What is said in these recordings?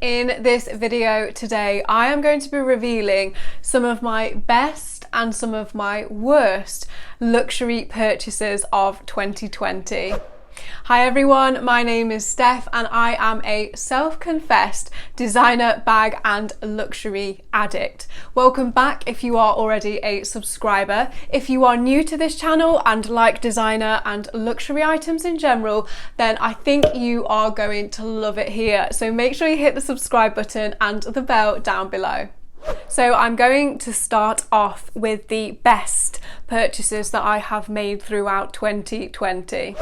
In this video today, I am going to be revealing some of my best and some of my worst luxury purchases of 2020. Hi everyone, my name is Steph and I am a self-confessed designer bag and luxury addict. Welcome back if you are already a subscriber. If you are new to this channel and like designer and luxury items in general, then I think you are going to love it here. So make sure you hit the subscribe button and the bell down below. So I'm going to start off with the best purchases that I have made throughout 2020.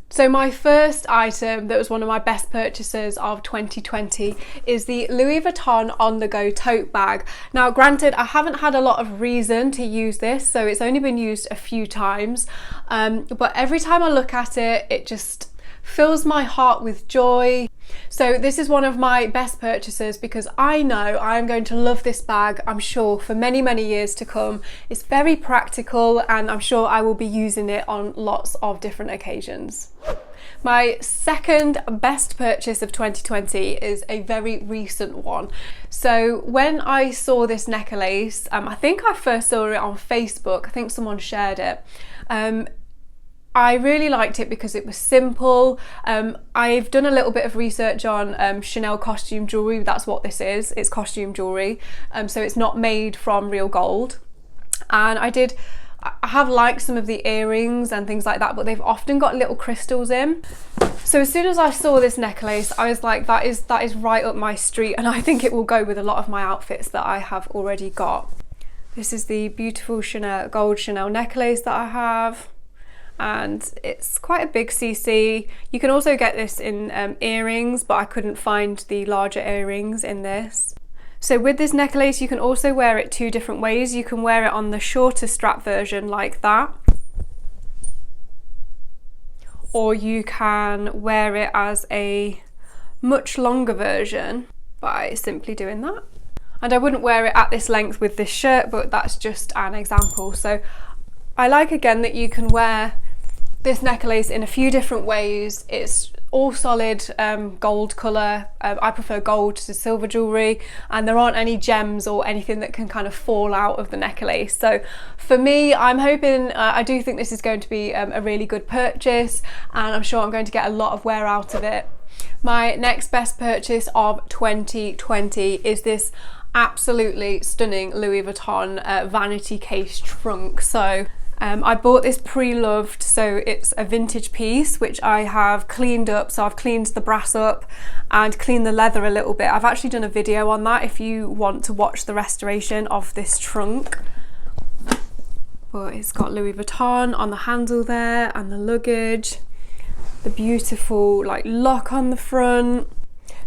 So my first item that was one of my best purchases of 2020 is the Louis Vuitton OnTheGo tote bag. Now granted, I haven't had a lot of reason to use this, so it's only been used a few times, but every time I look at it, it just fills my heart with joy. So this is one of my best purchases because I know I'm going to love this bag, I'm sure, for many, many years to come. It's very practical and I'm sure I will be using it on lots of different occasions. My second best purchase of 2020 is a very recent one. So when I saw this necklace, I think I first saw it on Facebook, I think someone shared it. I really liked it because it was simple. I've done a little bit of research on Chanel costume jewellery. That's what this is, it's costume jewellery. So it's not made from real gold. And I have liked some of the earrings and things like that, but they've often got little crystals in. So as soon as I saw this necklace, I was like, that is right up my street, and I think it will go with a lot of my outfits that I have already got. This is the beautiful gold Chanel necklace that I have. And it's quite a big CC. You can also get this in earrings, but I couldn't find the larger earrings in this. So with this necklace, you can also wear it two different ways. You can wear it on the shorter strap version like that, or you can wear it as a much longer version by simply doing that. And I wouldn't wear it at this length with this shirt, but that's just an example. So I like again that you can wear this necklace in a few different ways. It's all solid gold colour. I prefer gold to silver jewellery, and there aren't any gems or anything that can kind of fall out of the necklace. So for me, I'm hoping, I do think this is going to be a really good purchase, and I'm sure I'm going to get a lot of wear out of it. My next best purchase of 2020 is this absolutely stunning Louis Vuitton vanity case trunk. So I bought this pre-loved, so it's a vintage piece which I have cleaned up. So I've cleaned the brass up and cleaned the leather a little bit. I've actually done a video on that if you want to watch the restoration of this trunk. But it's got Louis Vuitton on the handle there and the luggage, the beautiful like lock on the front.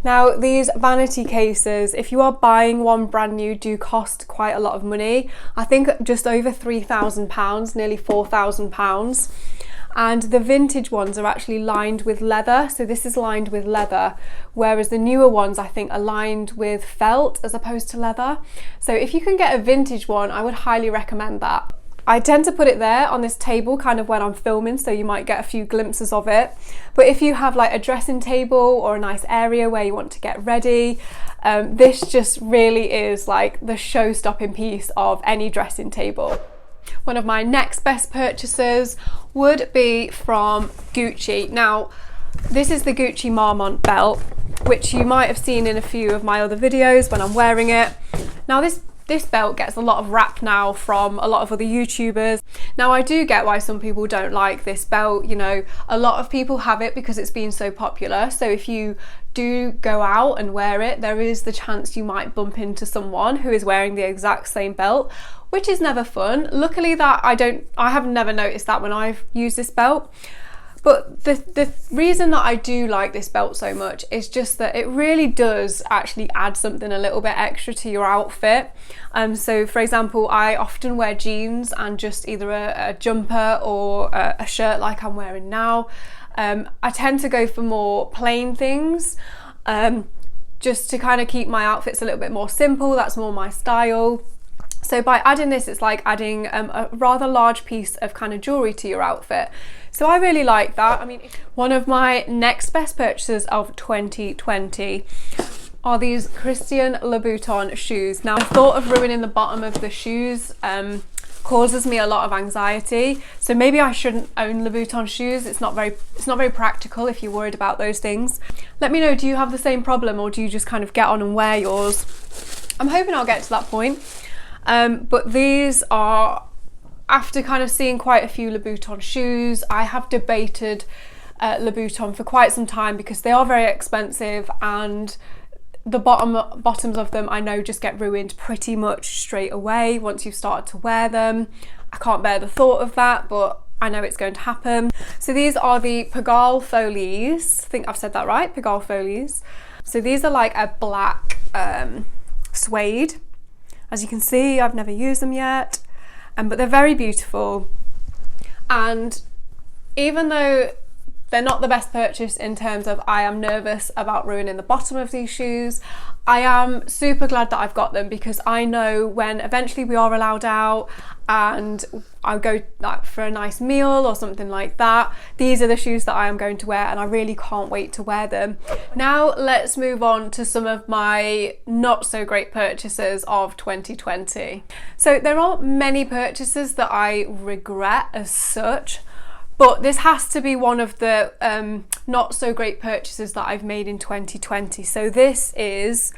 Now these vanity cases, if you are buying one brand new, do cost quite a lot of money. I think just over £3,000, nearly £4,000. And the vintage ones are actually lined with leather. So this is lined with leather, whereas the newer ones I think are lined with felt as opposed to leather. So if you can get a vintage one, I would highly recommend that. I tend to put it there on this table kind of when I'm filming, so you might get a few glimpses of it. But if you have like a dressing table or a nice area where you want to get ready, this just really is like the show-stopping piece of any dressing table. One of my next best purchases would be from Gucci. Now, this is the Gucci Marmont belt, which you might have seen in a few of my other videos when I'm wearing it. Now this belt gets a lot of rap now from a lot of other YouTubers. Now I do get why some people don't like this belt, you know, a lot of people have it because it's been so popular. So if you do go out and wear it, there is the chance you might bump into someone who is wearing the exact same belt, which is never fun. Luckily that I have never noticed that when I've used this belt. But the reason that I do like this belt so much is just that it really does actually add something a little bit extra to your outfit. So for example, I often wear jeans and just either a jumper or a shirt like I'm wearing now. I tend to go for more plain things, just to kind of keep my outfits a little bit more simple. That's more my style. So by adding this, it's like adding a rather large piece of kind of jewellery to your outfit. So I really like that. I mean, one of my next best purchases of 2020 are these Christian Louboutin shoes. Now, the thought of ruining the bottom of the shoes causes me a lot of anxiety, so maybe I shouldn't own Louboutin shoes. It's not very practical if you're worried about those things. Let me know, do you have the same problem, or do you just kind of get on and wear yours? I'm hoping I'll get to that point. But these are, after kind of seeing quite a few Louboutin shoes, I have debated Louboutin for quite some time because they are very expensive, and the bottoms of them I know just get ruined pretty much straight away once you've started to wear them. I can't bear the thought of that, but I know it's going to happen. So these are the Pigalle Follies. I think I've said that right, Pigalle Follies. So these are like a black suede. As you can see, I've never used them yet, but they're very beautiful. And even though they're not the best purchase in terms of I am nervous about ruining the bottom of these shoes, I am super glad that I've got them, because I know when eventually we are allowed out and I go like for a nice meal or something like that, these are the shoes that I am going to wear, and I really can't wait to wear them. Now let's move on to some of my not so great purchases of 2020. So there aren't many purchases that I regret as such, but this has to be one of the not so great purchases that I've made in 2020. So this is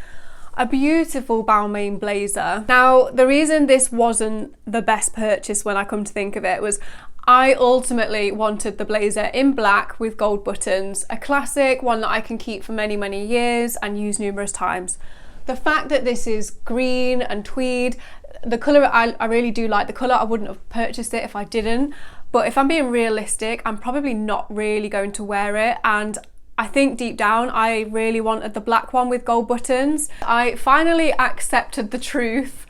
a beautiful Balmain Blazer. Now, the reason this wasn't the best purchase when I come to think of it was I ultimately wanted the blazer in black with gold buttons, a classic, one that I can keep for many, many years and use numerous times. The fact that this is green and tweed, the colour I really do like. The colour, I wouldn't have purchased it if I didn't. But if I'm being realistic, I'm probably not really going to wear it, and I think deep down I really wanted the black one with gold buttons. I finally accepted the truth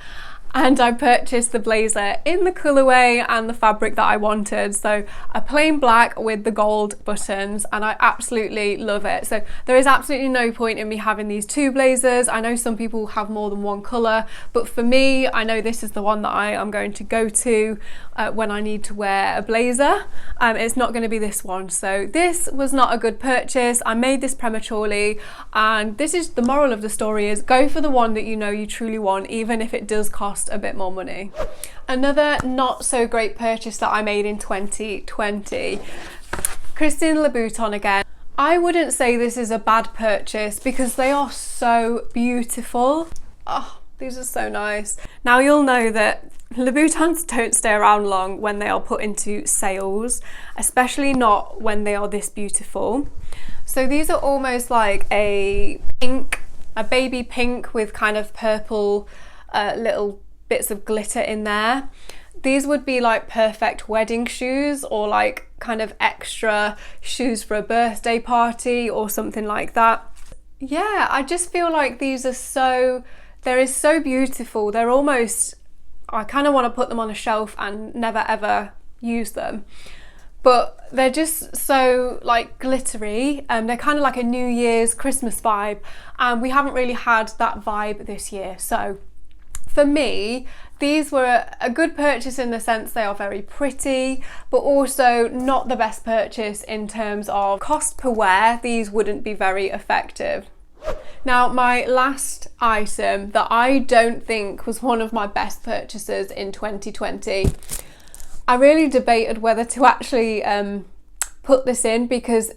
and I purchased the blazer in the colourway and the fabric that I wanted. So a plain black with the gold buttons, and I absolutely love it. So there is absolutely no point in me having these two blazers. I know some people have more than one colour, but for me, I know this is the one that I am going to go to when I need to wear a blazer. It's not going to be this one. So this was not a good purchase. I made this prematurely, and this is the moral of the story: is go for the one that you know you truly want, even if it does cost a bit more money. Another not so great purchase that I made in 2020, Christian Louboutin again. I wouldn't say this is a bad purchase because they are so beautiful. Oh, these are so nice. Now you'll know that Louboutins don't stay around long when they are put into sales, especially not when they are this beautiful. So these are almost like a baby pink with kind of purple little bits of glitter in there. These would be like perfect wedding shoes, or like kind of extra shoes for a birthday party or something like that. Yeah, I just feel like these are they're so beautiful. They're almost, I kind of want to put them on a shelf and never ever use them. But they're just so like glittery, and they're kind of like a New Year's Christmas vibe, and we haven't really had that vibe this year. So for me, these were a good purchase in the sense they are very pretty, but also not the best purchase in terms of cost per wear. These wouldn't be very effective. Now, my last item that I don't think was one of my best purchases in 2020, I really debated whether to actually put this in, because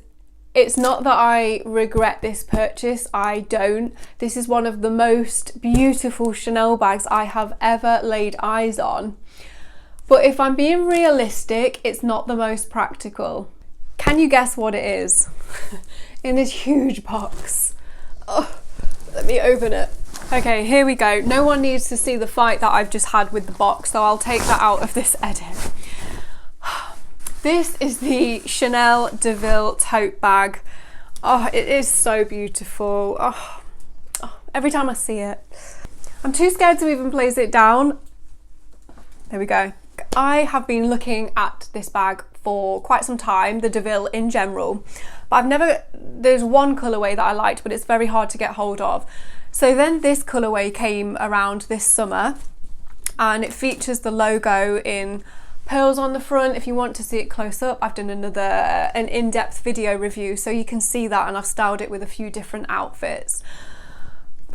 it's not that I regret this purchase, I don't. This is one of the most beautiful Chanel bags I have ever laid eyes on. But if I'm being realistic, it's not the most practical. Can you guess what it is? In this huge box. Oh, let me open it. Okay, here we go. No one needs to see the fight that I've just had with the box, so I'll take that out of this edit. This is the Chanel Deauville tote bag. Oh, it is so beautiful. Oh, every time I see it. I'm too scared to even place it down. There we go. I have been looking at this bag for quite some time, the Deauville in general, but there's one colourway that I liked, but it's very hard to get hold of. So then this colourway came around this summer, and it features the logo in pearls on the front. If you want to see it close up, I've done an in-depth video review, so you can see that, and I've styled it with a few different outfits.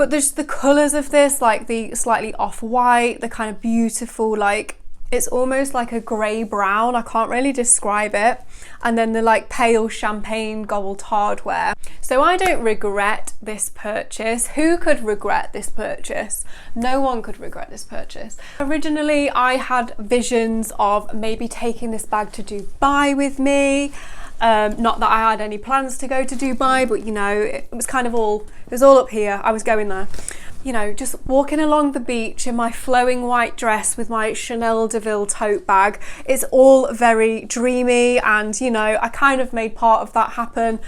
But there's the colours of this, like the slightly off-white, the kind of beautiful, like, it's almost like a grey brown, I can't really describe it. And then the like pale champagne gold hardware. So I don't regret this purchase. Who could regret this purchase? No one could regret this purchase. Originally, I had visions of maybe taking this bag to Dubai with me. Not that I had any plans to go to Dubai, but you know, it was kind of all, it was all up here. I was going there. You know, just walking along the beach in my flowing white dress with my Chanel Deauville tote bag. It's all very dreamy, and you know, I kind of made part of that happen.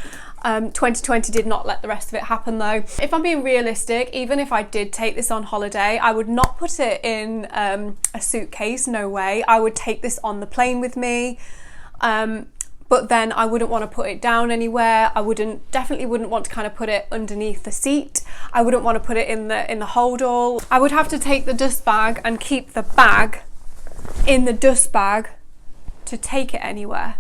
2020 did not let the rest of it happen though. If I'm being realistic, even if I did take this on holiday, I would not put it in a suitcase, no way. I would take this on the plane with me. But then I wouldn't want to put it down anywhere. I definitely wouldn't want to kind of put it underneath the seat. I wouldn't want to put it in the hold all. I would have to take the dust bag and keep the bag in the dust bag to take it anywhere.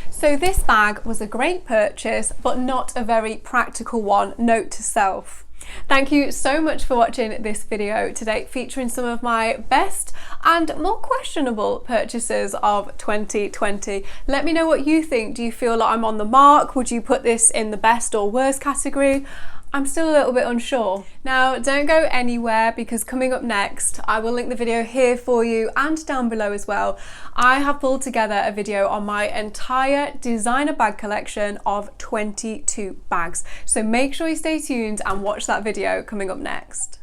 So this bag was a great purchase, but not a very practical one, note to self. Thank you so much for watching this video today, featuring some of my best and more questionable purchases of 2020. Let me know what you think. Do you feel like I'm on the mark? Would you put this in the best or worst category? I'm still a little bit unsure. Now, don't go anywhere, because coming up next, I will link the video here for you and down below as well. I have pulled together a video on my entire designer bag collection of 22 bags. So make sure you stay tuned and watch that video coming up next.